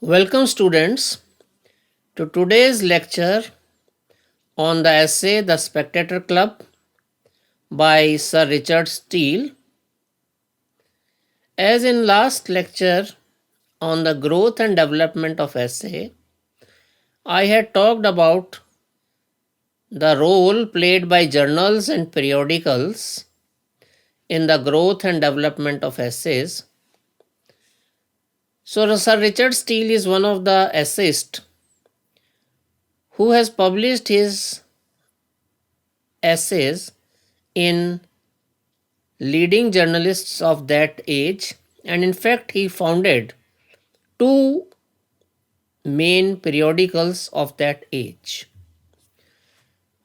Welcome, students, to today's lecture on the essay The Spectator Club by Sir Richard Steele. As in last lecture on the growth and development of essay, I had talked about the role played by journals and periodicals in the growth and development of essays. So, Sir Richard Steele is one of the essayists who has published his essays in leading journalists of that age, and in fact, he founded two main periodicals of that age.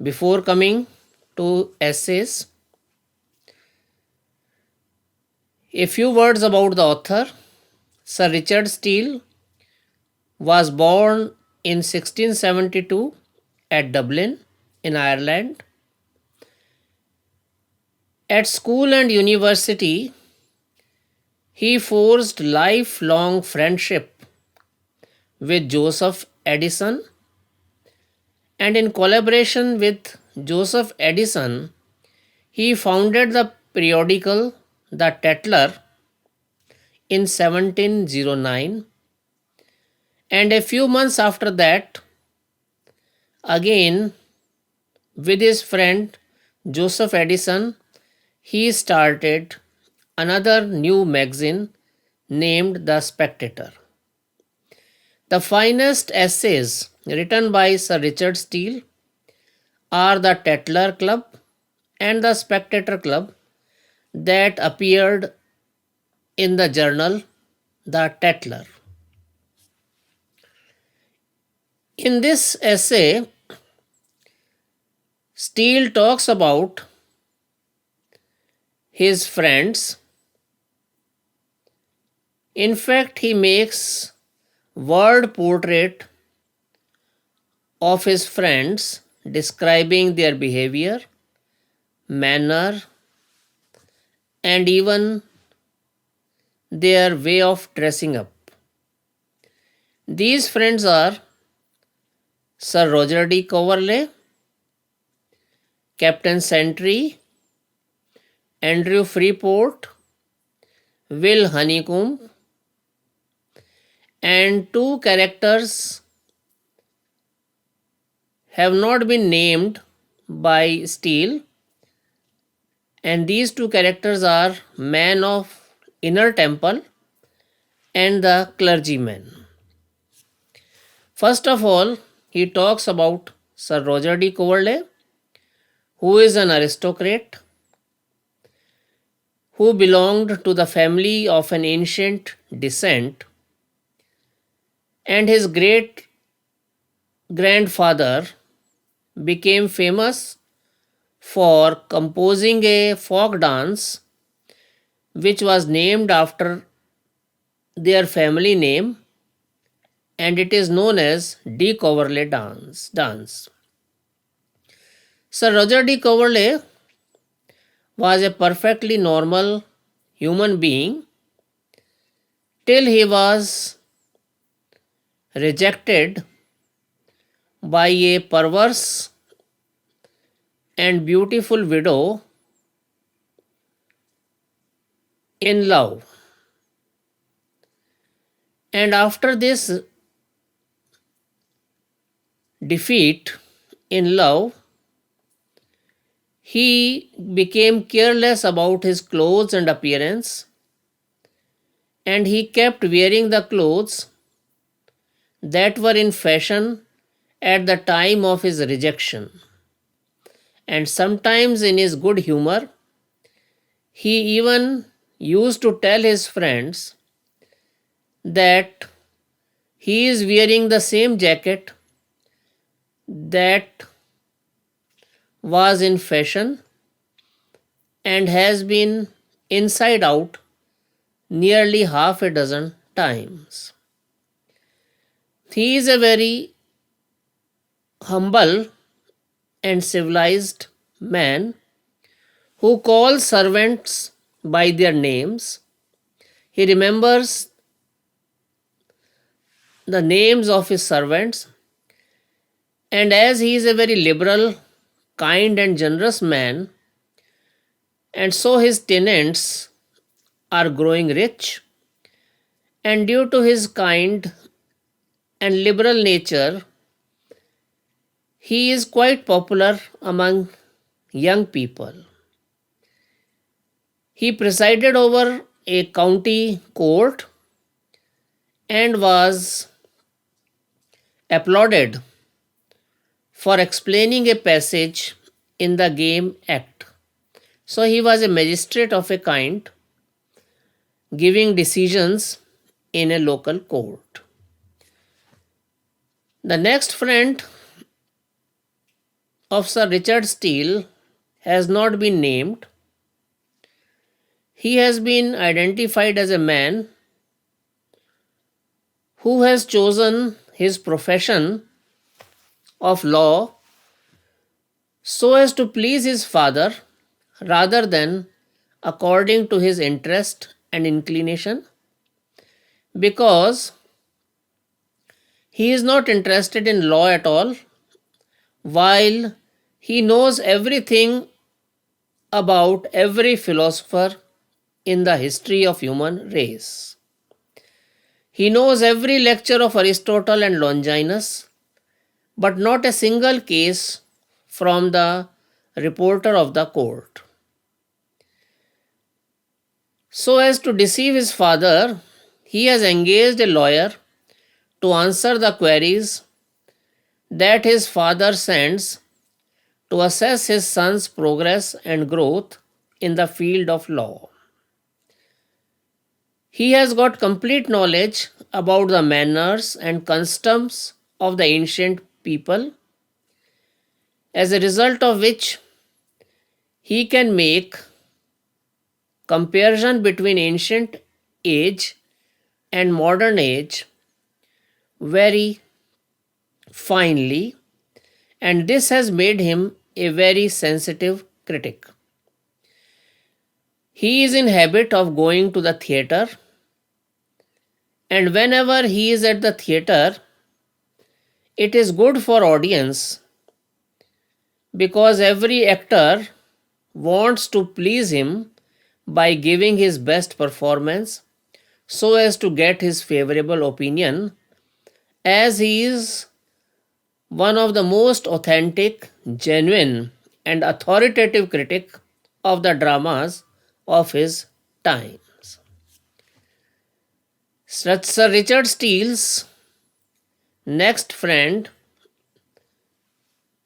Before coming to essays, a few words about the author. Sir Richard Steele was born in 1672 at Dublin, in Ireland. At school and university, he forged lifelong friendship with Joseph Addison, and in collaboration with Joseph Addison, he founded the periodical The Tatler in 1709, and a few months after that, again with his friend Joseph Addison, he started another new magazine named The Spectator. The finest essays written by Sir Richard Steele are the Tatler Club and the Spectator Club that appeared in the journal The Tatler. In this essay, Steele talks about his friends. In fact, he makes word portrait of his friends, describing their behavior, manner, and even their way of dressing up. These friends are Sir Roger de Coverley, Captain Sentry, Andrew Freeport, Will Honeycomb, and two characters have not been named by Steele, and these two characters are Man of Inner Temple and the Clergyman. First of all, he talks about Sir Roger de Coverley, who is an aristocrat who belonged to the family of an ancient descent, and his great grandfather became famous for composing a folk dance which was named after their family name, and it is known as De Coverley dance. Sir Roger de Coverley was a perfectly normal human being till he was rejected by a perverse and beautiful widow in love. And after this defeat in love, he became careless about his clothes and appearance, and he kept wearing the clothes that were in fashion at the time of his rejection. And sometimes, in his good humor, he even used to tell his friends that he is wearing the same jacket that was in fashion and has been inside out nearly half a dozen times. He is a very humble and civilized man who calls servants by their names. He remembers the names of his servants, and as he is a very liberal, kind, and generous man, and so his tenants are growing rich, and due to his kind and liberal nature, he is quite popular among young people. He presided over a county court and was applauded for explaining a passage in the Game Act. So he was a magistrate of a kind, giving decisions in a local court. The next friend of Sir Richard Steele has not been named. He has been identified as a man who has chosen his profession of law so as to please his father rather than according to his interest and inclination, because he is not interested in law at all, while he knows everything about every philosopher in the history of human race. He knows every lecture of Aristotle and Longinus, but not a single case from the reporter of the court. So as to deceive his father, he has engaged a lawyer to answer the queries that his father sends to assess his son's progress and growth in the field of law. He has got complete knowledge about the manners and customs of the ancient people, as a result of which he can make comparison between ancient age and modern age very finely, and this has made him a very sensitive critic. He is in habit of going to the theatre, and whenever he is at the theatre, it is good for audience because every actor wants to please him by giving his best performance so as to get his favorable opinion, as he is one of the most authentic, genuine, and authoritative critic of the dramas of his times. Sir Richard Steele's next friend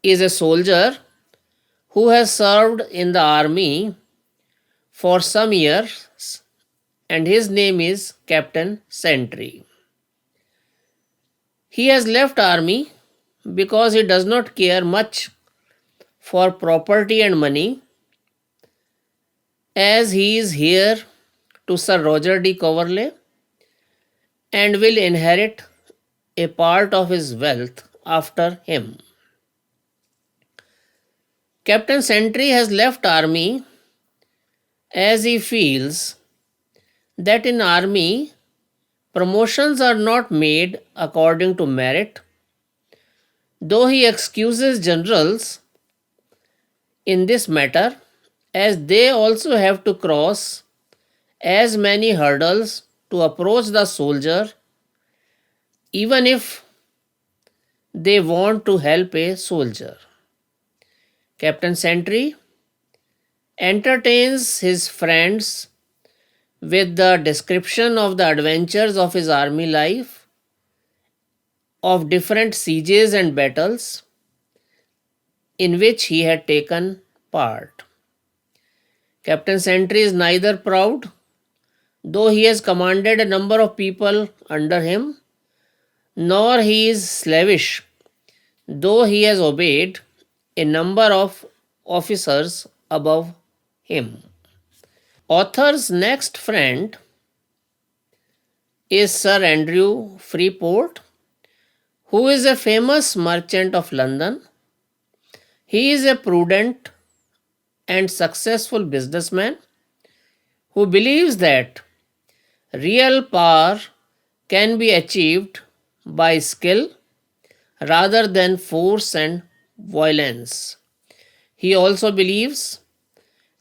is a soldier who has served in the army for some years, and his name is Captain Sentry. He has left army because he does not care much for property and money, as he is heir to Sir Roger de Coverley and will inherit a part of his wealth after him. Captain Sentry has left army as he feels that in army promotions are not made according to merit, though he excuses generals in this matter, as they also have to cross as many hurdles to approach the soldier, even if they want to help a soldier. Captain Sentry entertains his friends with the description of the adventures of his army life, of different sieges and battles in which he had taken part. Captain Sentry is neither proud, though he has commanded a number of people under him, nor he is slavish, though he has obeyed a number of officers above him. Author's next friend is Sir Andrew Freeport, who is a famous merchant of London. He is a prudent and successful businessman who believes that real power can be achieved by skill rather than force and violence. He also believes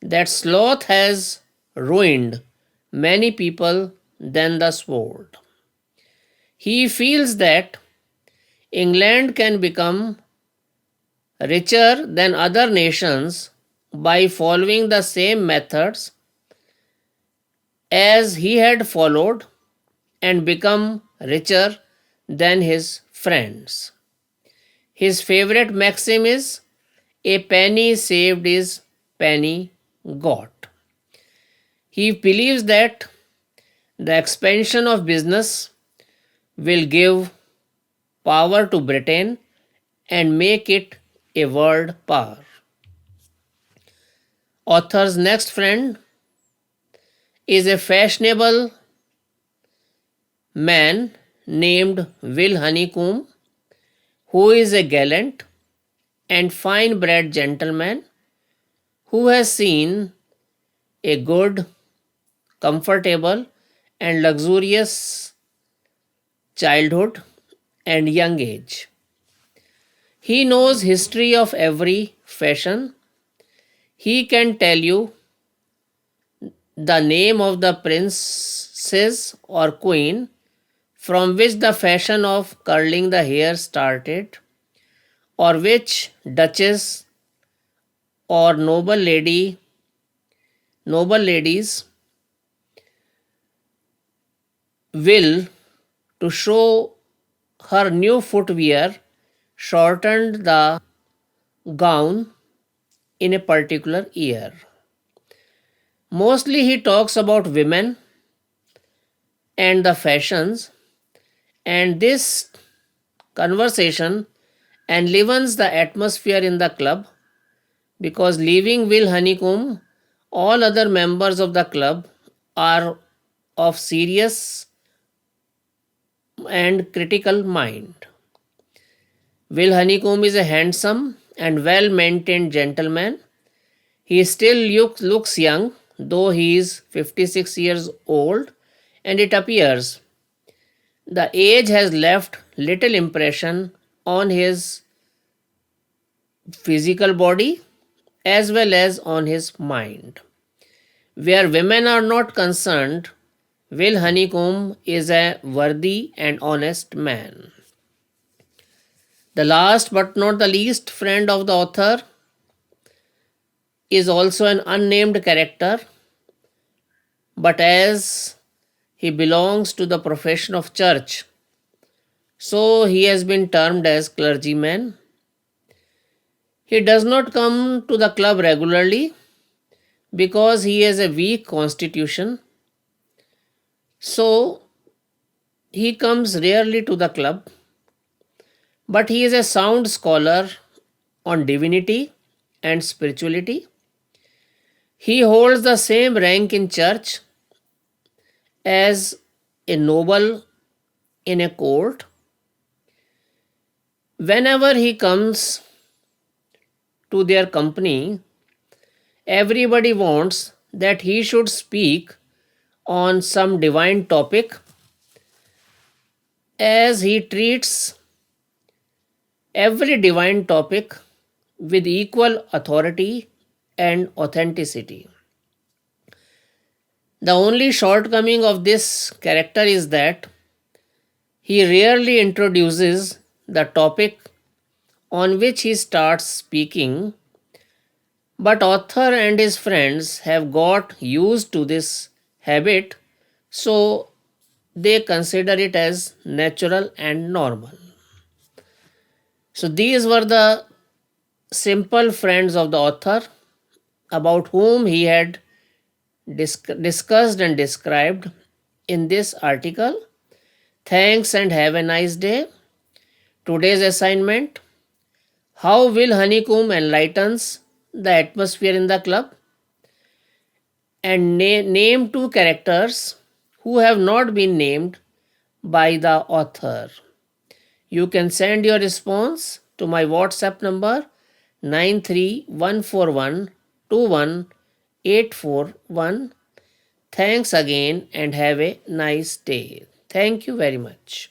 that sloth has ruined many people than the sword. He feels that England can become richer than other nations by following the same methods as he had followed and become richer than his friends. His favorite maxim is a penny saved is penny got. He believes that the expansion of business will give power to Britain and make it a world power. Author's next friend is a fashionable man named Will Honeycomb, who is a gallant and fine bred gentleman who has seen a good, comfortable, and luxurious childhood and young age. He knows history of every fashion. He can tell you the name of the princess or queen from which the fashion of curling the hair started, or which duchess or noble ladies will, to show her new footwear, shortened the gown in a particular year. Mostly he talks about women and the fashions, and this conversation enlivens the atmosphere in the club because leaving Will Honeycomb, all other members of the club are of serious and critical mind. Will Honeycomb is a handsome and well maintained gentleman. He still looks young, though he is 56 years old, and it appears the age has left little impression on his physical body as well as on his mind. Where women are not concerned, Will Honeycomb is a worthy and honest man. The last but not the least friend of the author is also an unnamed character, but as he belongs to the profession of church, so he has been termed as clergyman. He does not come to the club regularly because he has a weak constitution, so he comes rarely to the club, but he is a sound scholar on divinity and spirituality. He holds the same rank in church as a noble in a court. Whenever he comes to their company, everybody wants that he should speak on some divine topic, as he treats every divine topic with equal authority and authenticity. The only shortcoming of this character is that he rarely introduces the topic on which he starts speaking, but author and his friends have got used to this habit, so they consider it as natural and normal. So these were the simple friends of the author about whom he had discussed and described in this article. Thanks and have a nice day. Today's assignment: how Will Honeycomb enlightens the atmosphere in the club, and name two characters who have not been named by the author. You can send your response to my WhatsApp number 93141218841. Thanks again and have a nice day. Thank you very much.